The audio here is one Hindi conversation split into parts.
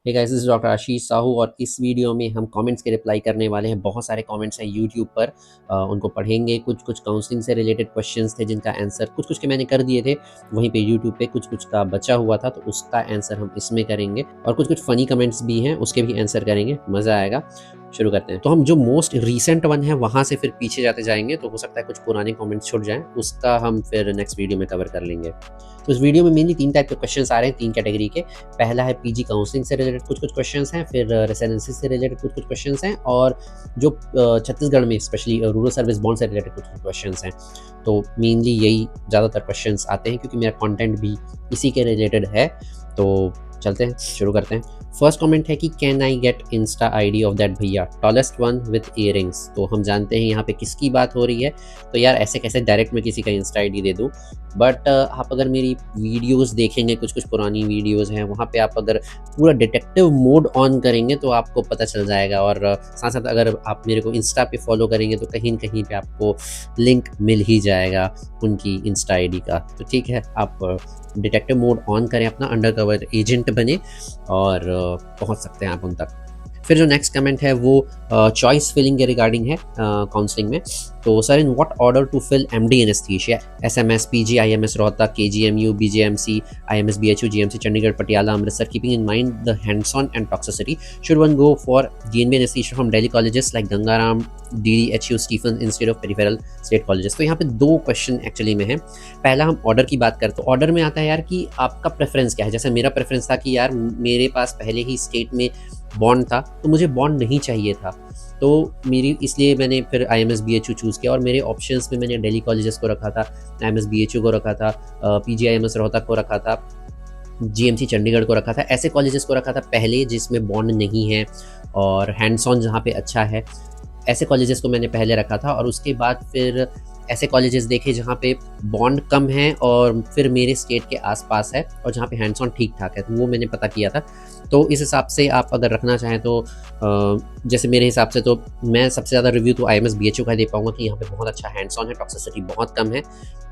Hey guys, this is doctor Ashish Sahu और इस वीडियो में हम कमेंट्स के रिप्लाई करने वाले हैं। बहुत सारे कमेंट्स हैं यूट्यूब पर, उनको पढ़ेंगे। कुछ काउंसलिंग से रिलेटेड क्वेश्चंस थे जिनका आंसर कुछ के मैंने कर दिए थे वहीं पे यूट्यूब पे, कुछ का बचा हुआ था तो उसका आंसर हम इसमें करेंगे। और कुछ फ़नी कमेंट्स भी हैं, उसके भी आंसर करेंगे। मज़ा आएगा। शुरू करते हैं। तो हम जो मोस्ट रीसेंट वन है वहाँ से फिर पीछे जाते जाएंगे, तो हो सकता है कुछ पुराने कमेंट्स छूट जाएँ, उसका हम फिर नेक्स्ट वीडियो में कवर कर लेंगे। तो इस वीडियो में मेनली 3 टाइप के क्वेश्चंस आ रहे हैं, 3 कैटेगरी के। पहला है पीजी काउंसलिंग से रिलेटेड कुछ क्वेश्चंस हैं, फिर रेसिडेंसी से रिलेटेड कुछ क्वेश्चंस हैं, और जो छत्तीसगढ़ में स्पेशली रूरल सर्विस बॉन्ड से रिलेटेड कुछ क्वेश्चंस हैं। तो मेनली यही ज़्यादातर क्वेश्चंस आते हैं क्योंकि मेरा कंटेंट भी इसी के रिलेटेड है। तो चलते हैं, शुरू करते हैं। फर्स्ट कमेंट है कि can I get Insta ID of that भैया टॉलेस्ट वन विथ इयरिंग्स। तो हम जानते हैं यहाँ पे किसकी बात हो रही है। तो यार ऐसे कैसे डायरेक्ट मैं किसी का इंस्टा आईडी दे दूँ। बट आप अगर मेरी वीडियोस देखेंगे, कुछ पुरानी वीडियोस हैं, वहाँ पे आप अगर पूरा डिटेक्टिव मोड ऑन करेंगे तो आपको पता चल जाएगा। और साथ साथ अगर आप मेरे को इंस्टा पे फॉलो करेंगे तो कहीं न कहीं पे आपको लिंक मिल ही जाएगा उनकी इंस्टा आईडी का। तो ठीक है, आप डिटेक्टिव मोड ऑन करें, अपना अंडरकवर एजेंट बने और पहुँच सकते हैं आप उन तक। फिर जो नेक्स्ट कमेंट है वो चॉइस फिलिंग के रिगार्डिंग है काउंसलिंग में। तो sir, in what order to fill MD anaesthesia, SMS, PG, IMS Rohtak, KGMU, BJMC, IMS BHU, GMC Chandigarh, Patiala, Amritsar, keeping in mind the hands on and toxicity, should one go for DNB anaesthesia from Delhi colleges like Gangaram, DDHU, Stephen institute of peripheral state colleges. तो यहाँ पे 2 क्वेश्चन एक्चुअली में है। पहला हम ऑर्डर की बात करते, तो ऑर्डर में आता है यार कि आपका प्रेफरेंस क्या है। जैसे मेरा प्रेफरेंस था कि यार मेरे पास पहले ही स्टेट में बॉन्ड था, तो मुझे बॉन्ड नहीं चाहिए था। तो मेरी इसलिए मैंने फिर आईएमएस बीएचयू चूज़ किया, और मेरे ऑप्शंस में मैंने दिल्ली कॉलेजेस को रखा था, आईएमएस बीएचयू को रखा था, पीजीआईएमएस रोहतक को रखा था, जीएमसी चंडीगढ़ को रखा था। ऐसे कॉलेजेस को रखा था पहले जिसमें बॉन्ड नहीं है और हैंड्स ऑन जहाँ पे अच्छा है, ऐसे कॉलेजेस को मैंने पहले रखा था। और उसके बाद फिर ऐसे कॉलेजेस देखे जहाँ पे बॉन्ड कम है और फिर मेरे स्टेट के आसपास है और जहाँ पे हैंड्स ऑन ठीक ठाक है, तो वो मैंने पता किया था। तो इस हिसाब से आप अगर रखना चाहें तो जैसे मेरे हिसाब से तो मैं सबसे ज़्यादा रिव्यू तो आईएमएस बीएचयू का दे पाऊँगा कि यहाँ पे बहुत अच्छा हैंड्स ऑन है, टॉक्सिसिटी बहुत कम है।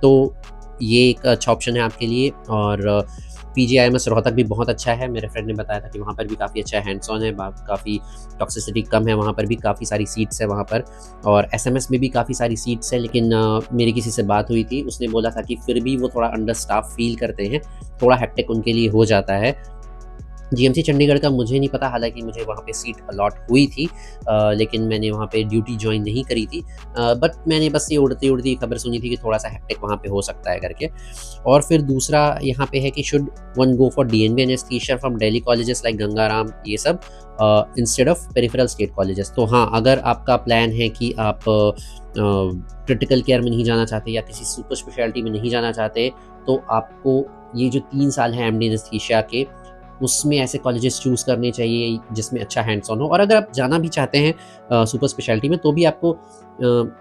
तो ये एक अच्छा ऑप्शन है आपके लिए। और पीजीआईएमएस रोहतक भी बहुत अच्छा है, मेरे फ्रेंड ने बताया था कि वहाँ पर भी काफ़ी अच्छा हैंड्स ऑन है, काफ़ी टॉक्सिसिटी कम है, वहाँ पर भी काफ़ी सारी सीट्स है वहाँ पर। और एसएमएस में भी काफ़ी सारी सीट्स है, लेकिन मेरी किसी से बात हुई थी, उसने बोला था कि फिर भी वो थोड़ा अंडर स्टाफ फील करते हैं, थोड़ा हेक्टिक उनके लिए हो जाता है। जीएमसी चंडीगढ़ का मुझे नहीं पता, हालांकि मुझे वहाँ पे सीट अलॉट हुई थी, लेकिन मैंने वहाँ पे ड्यूटी ज्वाइन नहीं करी थी। बट मैंने बस ये उड़ती खबर सुनी थी कि थोड़ा सा हेक्टिक वहाँ पे हो सकता है करके। और फिर दूसरा यहाँ पे है कि should one go for DNB anaesthesia from Delhi colleges like Gangaram, ये सब instead of peripheral state colleges. तो हाँ, अगर आपका प्लान है कि आप क्रिटिकल केयर में नहीं जाना चाहते या किसी सुपर स्पेशलिटी में नहीं जाना चाहते, तो आपको ये जो 3 साल हैं एमडी एनेस्थीसिया के, उसमें ऐसे कॉलेजेस चूज़ करने चाहिए जिसमें अच्छा हैंड्स ऑन हो। और अगर आप जाना भी चाहते हैं सुपर स्पेशलिटी में, तो भी आपको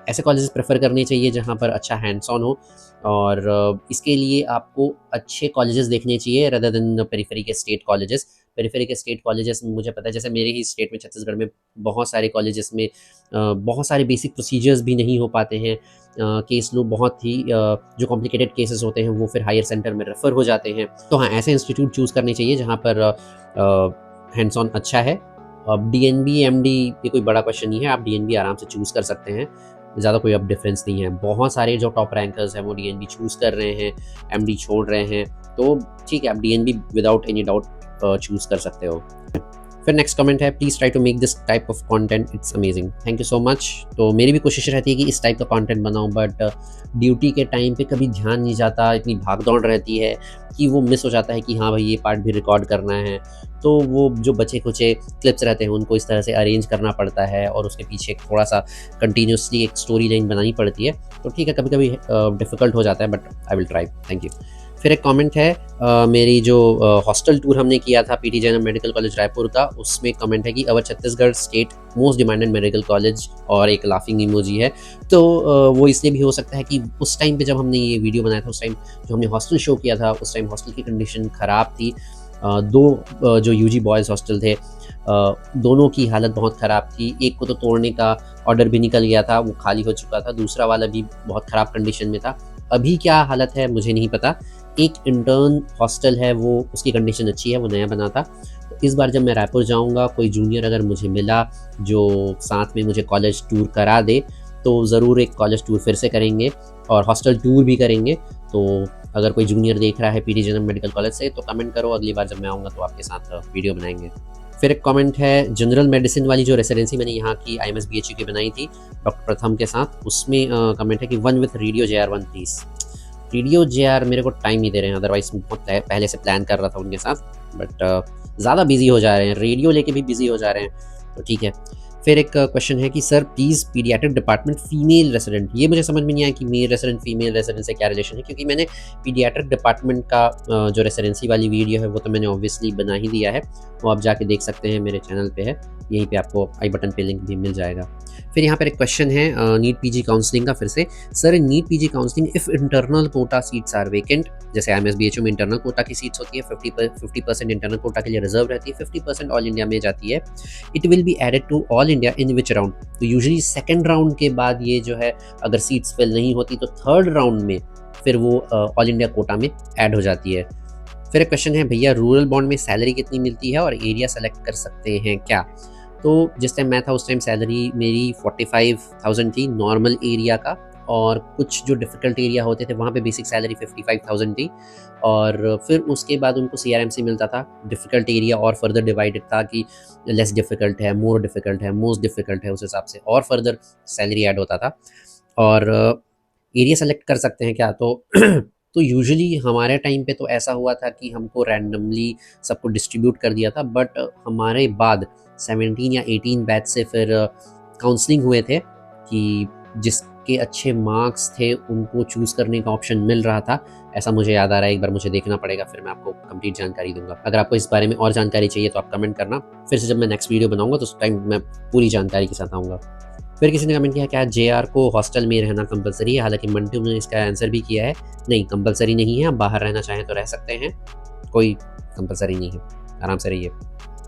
ऐसे कॉलेजेस प्रेफर करने चाहिए जहाँ पर अच्छा हैंड्स ऑन हो। और इसके लिए आपको अच्छे कॉलेजेस देखने चाहिए रदर देन पेरिफेरी के स्टेट कॉलेजेस। पेरिफेरी के स्टेट कॉलेजेस में मुझे पता है, जैसे मेरे ही स्टेट में छत्तीसगढ़ में बहुत सारे कॉलेजेस में बहुत सारे बेसिक प्रोसीजर्स भी नहीं हो पाते हैं। केस लो बहुत ही जो कॉम्प्लिकेटेड केसेस होते हैं वो फिर हायर सेंटर में रेफ़र हो जाते हैं। तो हाँ, ऐसे इंस्टीट्यूट चूज़ करने चाहिए जहाँ पर हैंड्स ऑन अच्छा है। अब डीएनबी, एमडी ये कोई बड़ा क्वेश्चन नहीं है, आप डीएनबी आराम से चूज़ कर सकते हैं, ज़्यादा कोई अब डिफरेंस नहीं है। बहुत सारे जो टॉप रैंकर्स हैं वो डीएनबी चूज़ कर रहे हैं, एमडी छोड़ रहे हैं, तो ठीक है, आप DNB without any doubt choose कर सकते हो। फिर नेक्स्ट कमेंट है, please try to make this type of content, it's amazing, thank you so much. तो मेरी भी कोशिश रहती है कि इस टाइप का कंटेंट बनाऊं, बट ड्यूटी के टाइम पे कभी ध्यान नहीं जाता, इतनी भाग दौड़ रहती है कि वो मिस हो जाता है कि हाँ भाई ये पार्ट भी रिकॉर्ड करना है। तो वो जो बचे कुचे क्लिप्स रहते हैं उनको इस तरह से अरेंज करना पड़ता है और उसके पीछे थोड़ा सा कंटिन्यूसली एक स्टोरी लाइन बनानी पड़ती है। तो ठीक है, कभी कभी डिफ़िकल्ट हो जाता है, but I will try, thank you. फिर एक कमेंट है, मेरी जो हॉस्टल टूर हमने किया था PT Jain medical college Raipur का, उसमें कमेंट है कि our Chhattisgarh state most demanded medical college, और एक लाफिंग इमोजी है। तो वो इसलिए भी हो सकता है कि उस टाइम पे जब हमने ये वीडियो बनाया था, उस टाइम जो हमने हॉस्टल शो किया था, उस टाइम हॉस्टल की कंडीशन ख़राब थी। 2 जो यूजी बॉयज़ हॉस्टल थे, दोनों की हालत बहुत ख़राब थी। एक को तो तोड़ने का ऑर्डर भी निकल गया था, वो खाली हो चुका था, दूसरा वाला भी बहुत ख़राब कंडीशन में था। अभी क्या हालत है मुझे नहीं पता। एक इंटर्न हॉस्टल है, वो उसकी कंडीशन अच्छी है, वो नया बना था। तो इस बार जब मैं रायपुर जाऊँगा, कोई जूनियर अगर मुझे मिला जो साथ में मुझे कॉलेज टूर करा दे, तो ज़रूर एक कॉलेज टूर फिर से करेंगे और हॉस्टल टूर भी करेंगे। तो अगर कोई जूनियर देख रहा है पीडी जनरल मेडिकल कॉलेज से, तो कमेंट करो, अगली बार जब मैं आऊँगा तो आपके साथ वीडियो बनाएंगे। फिर एक कमेंट है, जनरल मेडिसिन वाली जो रेसिडेंसी मैंने यहाँ की IMS BHU की बनाई थी डॉक्टर प्रथम के साथ, उसमें कमेंट है कि one with radio JR1 please. Radio JR मेरे को टाइम नहीं दे रहे हैं, अदरवाइज बहुत पहले से प्लान कर रहा था उनके साथ, बट ज़्यादा बिजी हो जा रहे हैं, रेडियो लेके भी बिजी हो जा रहे हैं, तो ठीक है। फिर एक क्वेश्चन है कि sir please paediatric department female resident, ये मुझे समझ में नहीं आया कि मेल रेसिडेंट फीमेल रेसिडेंट से क्या रिलेशन है, क्योंकि मैंने पीडियाट्रिक डिपार्टमेंट का जो रेसिडेंसी वाली वीडियो है वो तो मैंने ऑब्वियसली बना ही दिया है, वो आप जाके देख सकते हैं, मेरे चैनल पे है, यहीं पे आपको आई बटन पे लिंक भी मिल जाएगा। फिर यहाँ पर एक क्वेश्चन है नीट PG काउंसलिंग का फिर से, sir in NEET PG counselling if internal quota seats are vacant, जैसे IMS BHU में इंटरनल कोटा की सीट्स होती है, 50% इंटरनल कोटा के लिए रिजर्व रहती है, 50% ऑल इंडिया में जाती है, it will be added to all India in which round, तो यूजुअली सेकेंड राउंड के बाद ये जो है अगर सीट्स फिल नहीं होती तो थर्ड राउंड में फिर वो ऑल इंडिया कोटा में ऐड हो जाती है। फिर एक क्वेश्चन है, भैया रूरल बॉन्ड में सैलरी कितनी मिलती है और एरिया सेलेक्ट कर सकते हैं क्या? तो जिस टाइम मैं था उस टाइम सैलरी मेरी 45,000 थी नॉर्मल एरिया का, और कुछ जो डिफ़िकल्ट एरिया होते थे वहाँ पे बेसिक सैलरी 55,000 थी, और फिर उसके बाद उनको CRMC मिलता था। डिफ़िकल्ट एरिया और फर्दर डिवाइडेड था कि लेस डिफ़िकल्ट है, मोर डिफ़िकल्ट है, मोस्ट डिफ़िकल्ट है, उस हिसाब से और फर्दर सैलरी ऐड होता था। और एरिया सेलेक्ट कर सकते हैं क्या? तो तो यूजुअली हमारे टाइम पे तो ऐसा हुआ था कि हमको रैंडमली सबको डिस्ट्रीब्यूट कर दिया था, बट हमारे बाद 17 या 18 बैच से फिर काउंसलिंग हुए थे कि जिसके अच्छे मार्क्स थे उनको चूज़ करने का ऑप्शन मिल रहा था, ऐसा मुझे याद आ रहा है, एक बार मुझे देखना पड़ेगा, फिर मैं आपको कंप्लीट जानकारी दूंगा। अगर आपको इस बारे में और जानकारी चाहिए तो आप कमेंट करना, फिर से जब मैं नेक्स्ट वीडियो बनाऊंगा तो उस टाइम मैं पूरी जानकारी के साथ आऊँगा। फिर किसी ने कमेंट किया, क्या JR को हॉस्टल में रहना कंपलसरी है? हालांकि मंटू ने इसका आंसर भी किया है, नहीं कंपलसरी नहीं है, आप बाहर रहना चाहें तो रह सकते हैं, कोई कंपलसरी नहीं है, आराम से रहिए।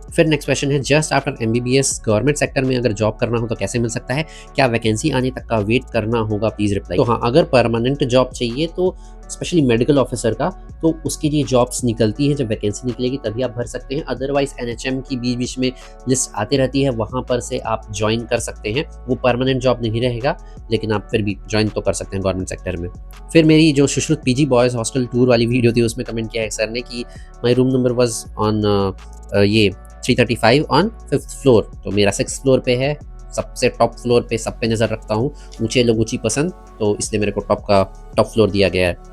फिर नेक्स्ट क्वेश्चन है, just after MBBS government sector में अगर जॉब करना हो तो कैसे मिल सकता है? क्या वैकेंसी आने तक का वेट करना होगा? Please reply. तो हाँ, अगर परमानेंट जॉब चाहिए तो स्पेशली मेडिकल ऑफिसर का, तो उसके लिए जॉब्स निकलती है, जब वैकेंसी निकलेगी तभी आप भर सकते हैं, अदरवाइज NHM की बीच बीच में लिस्ट आती रहती है, वहाँ पर से आप ज्वाइन कर सकते हैं। वो परमानेंट जॉब नहीं रहेगा, लेकिन आप फिर भी ज्वाइन तो कर सकते हैं गवर्नमेंट सेक्टर में। फिर मेरी जो Sushrut PG boys hostel tour वाली वीडियो थी उसमें कमेंट किया है सर ने कि my room number was on ये 335 ऑन 5th फ्लोर, तो मेरा 6th फ्लोर पे है, सबसे टॉप फ्लोर पे सब पे नज़र रखता हूँ, ऊंचे लोग ऊंची पसंद, तो इसलिए मेरे को टॉप फ्लोर दिया गया है।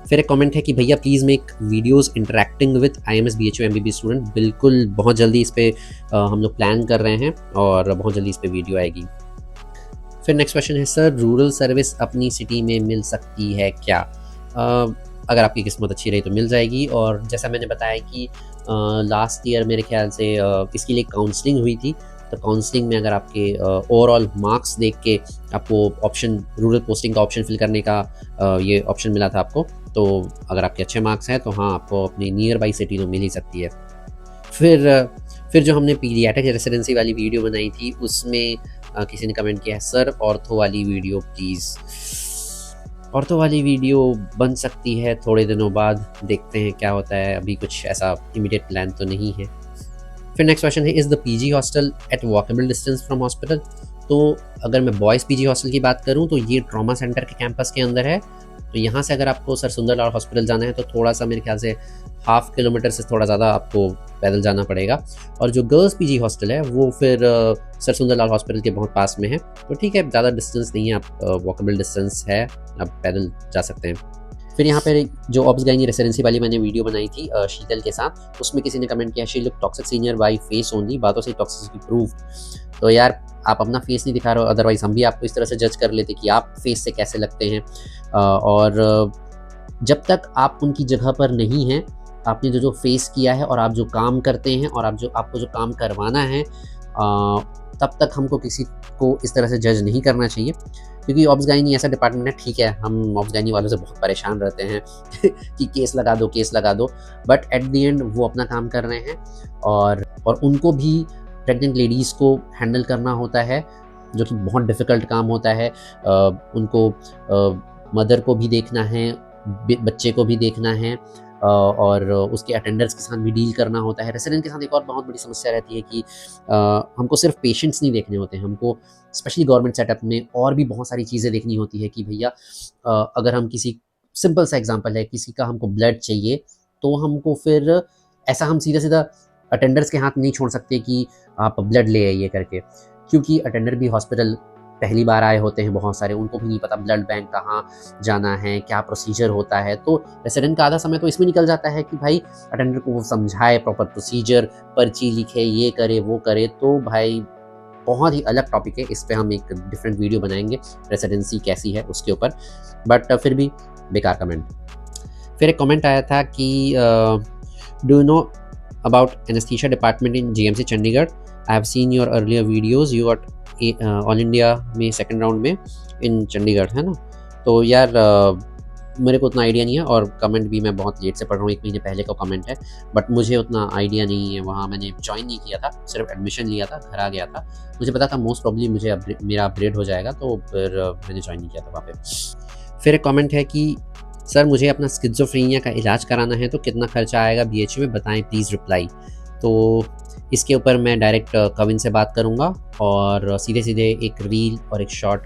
फिर एक कमेंट है कि भैया please make videos interacting with IMS BHU MBBS student, बिल्कुल बहुत जल्दी इस पर हम लोग प्लान कर रहे हैं और बहुत जल्दी इस पर वीडियो आएगी। फिर नेक्स्ट क्वेश्चन है, सर रूरल सर्विस अपनी सिटी में मिल सकती है क्या? अगर आपकी किस्मत अच्छी रही तो मिल जाएगी, और जैसा मैंने बताया कि लास्ट ईयर मेरे ख्याल से इसके लिए काउंसलिंग हुई थी, तो काउंसलिंग में अगर आपके ओवरऑल मार्क्स देख के आपको ऑप्शन रूरल पोस्टिंग का ऑप्शन फिल करने का ये ऑप्शन मिला था आपको, तो अगर आपके अच्छे मार्क्स हैं तो हाँ, आपको अपनी नियर बाई सिटी तो मिल ही सकती है। फिर जो हमने पीडियाट्रिक रेसिडेंसी वाली वीडियो बनाई थी उसमें किसी ने कमेंट किया है, सर ऑर्थो वाली वीडियो प्लीज़। ऑर्थो वाली वीडियो बन सकती है थोड़े दिनों बाद, देखते हैं क्या होता है, अभी कुछ ऐसा इमीडिएट प्लान तो नहीं है। फिर नेक्स्ट क्वेश्चन है, is the PG hostel at walkable distance from hospital? तो अगर मैं बॉयज़ PG हॉस्टल की बात करूं तो ये ट्रॉमा सेंटर के कैंपस के अंदर है, तो यहाँ से अगर आपको सर सुंदरलाल हॉस्पिटल जाना है तो थोड़ा सा मेरे ख्याल से 1/2 किलोमीटर से थोड़ा ज़्यादा आपको पैदल जाना पड़ेगा, और जो गर्ल्स PG हॉस्टल है वो फिर सर सुंदरलाल हॉस्पिटल के बहुत पास में है, तो ठीक है, ज़्यादा डिस्टेंस नहीं है, आप वॉकेबल डिस्टेंस है, आप पैदल जा सकते हैं। फिर यहाँ पर जो ऑब्स गाइनी रेसिडेंसी वाली मैंने वीडियो बनाई थी शीतल के साथ, उसमें किसी ने कमेंट किया, she look toxic senior by face only, बातों से टॉक्सिसिटी प्रूव। तो यार आप अपना फेस नहीं दिखा रहे हो, अदरवाइज हम भी आपको इस तरह से जज कर लेते कि आप फेस से कैसे लगते हैं, और जब तक आप उनकी जगह पर नहीं हैं, आपने जो फेस किया है और आप जो काम करते हैं और आपको जो काम करवाना है, तब तक हमको किसी को इस तरह से जज नहीं करना चाहिए, क्योंकि ऑब्स गाइनी ऐसा डिपार्टमेंट है, ठीक है हम ऑब्स गाइनी वालों से बहुत परेशान रहते हैं कि केस लगा दो, बट एट द एंड वो अपना काम कर रहे हैं, और उनको भी प्रेग्नेंट लेडीज़ को हैंडल करना होता है, जो कि बहुत डिफ़िकल्ट काम होता है। उनको मदर को भी देखना है, बच्चे को भी देखना है, और उसके अटेंडर्स के साथ भी डील करना होता है। रेसिडेंट के साथ एक और बहुत बड़ी समस्या रहती है कि हमको सिर्फ पेशेंट्स नहीं देखने होते हैं, हमको स्पेशली गवर्नमेंट सेटअप में और भी बहुत सारी चीज़ें देखनी होती है कि भैया अगर हम किसी सिंपल सा एग्जांपल है, किसी का हमको ब्लड चाहिए, तो हमको फिर ऐसा हम सीधा-सीधा अटेंडर्स के हाथ नहीं छोड़ सकते कि आप ब्लड ले आइए करके, क्योंकि अटेंडर भी हॉस्पिटल पहली बार आए होते हैं बहुत सारे, उनको भी नहीं पता ब्लड बैंक कहाँ जाना है, क्या प्रोसीजर होता है। तो रेसिडेंट का आधा समय तो इसमें निकल जाता है कि भाई अटेंडर को वो समझाए प्रॉपर प्रोसीजर, पर्ची लिखे, ये करे, वो करे। तो भाई बहुत ही अलग टॉपिक है, इस पे हम एक डिफरेंट वीडियो बनाएँगे, रेसिडेंसी कैसी है उसके ऊपर। बट फिर भी बेकार कमेंट। फिर एक कमेंट आया था कि do you know about anaesthesia department in GMC Chandigarh? I have seen your earlier videos, you got all India में सेकंड राउंड में इन चंडीगढ़, है ना? तो यार मेरे को उतना आइडिया नहीं है, और कमेंट भी मैं बहुत लेट से पढ़ रहा हूँ, 1 महीने पहले का कमेंट है, बट मुझे उतना आइडिया नहीं है। वहाँ मैंने जॉइन नहीं किया था, सिर्फ एडमिशन लिया था, घर आ गया था। मुझे पता था मोस्ट प्रॉब्ली मुझे मेरा अपग्रेड हो जाएगा, तो फिर मैंने जॉइन नहीं किया था वहाँ पे। फिर एक कमेंट है कि सर मुझे अपना स्किज़ोफ्रेनिया का इलाज कराना है, तो कितना खर्चा आएगा बीएचयू में, बताएं प्लीज़ रिप्लाई। तो इसके ऊपर मैं डायरेक्ट कविन से बात करूँगा, और सीधे-सीधे एक रील और एक शॉर्ट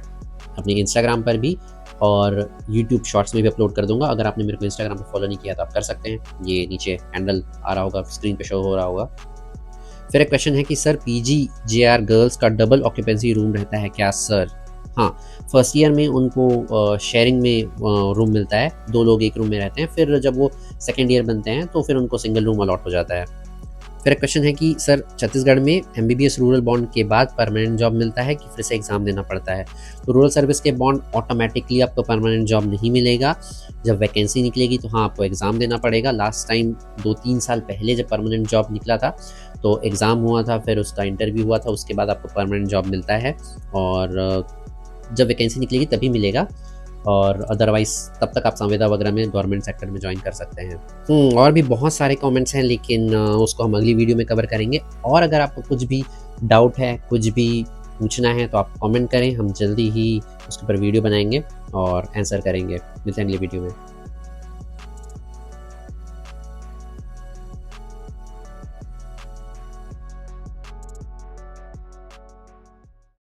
अपने इंस्टाग्राम पर भी और यूट्यूब शॉर्ट्स में भी अपलोड कर दूँगा। अगर आपने मेरे को इंस्टाग्राम पे फॉलो नहीं किया तो आप कर सकते हैं, ये नीचे हैंडल आ रहा होगा, स्क्रीन पे शो हो रहा होगा। फिर एक क्वेश्चन है कि सर पीजीजेआर गर्ल्स का डबल ऑक्यूपेंसी रूम रहता है क्या सर? हाँ, फर्स्ट ईयर में उनको शेयरिंग में रूम मिलता है, 2 लोग एक रूम में रहते हैं, फिर जब वो सेकंड ईयर बनते हैं तो फिर उनको सिंगल रूम अलॉट हो जाता है। फिर एक क्वेश्चन है कि सर छत्तीसगढ़ में एमबीबीएस रूरल बॉन्ड के बाद परमानेंट जॉब मिलता है कि फिर से एग्ज़ाम देना पड़ता है? तो रूरल सर्विस के बॉन्ड ऑटोमेटिकली आपको परमानेंट जॉब नहीं मिलेगा, जब वैकेंसी निकलेगी तो हाँ, आपको एग्ज़ाम देना पड़ेगा। लास्ट टाइम 2-3 साल पहले जब परमानेंट जॉब निकला था, तो एग्ज़ाम हुआ था, फिर उसका इंटरव्यू हुआ था, उसके बाद आपको परमानेंट जॉब मिलता है, और जब वैकेंसी निकलेगी तभी मिलेगा, और अदरवाइज़ तब तक आप संविदा वगैरह में गवर्नमेंट सेक्टर में जॉइन कर सकते हैं। और भी बहुत सारे कमेंट्स हैं, लेकिन उसको हम अगली वीडियो में कवर करेंगे। और अगर आपको कुछ भी डाउट है, कुछ भी पूछना है, तो आप कमेंट करें, हम जल्दी ही उसके ऊपर वीडियो बनाएंगे और आंसर करेंगे। मिलते हैं अगली वीडियो में।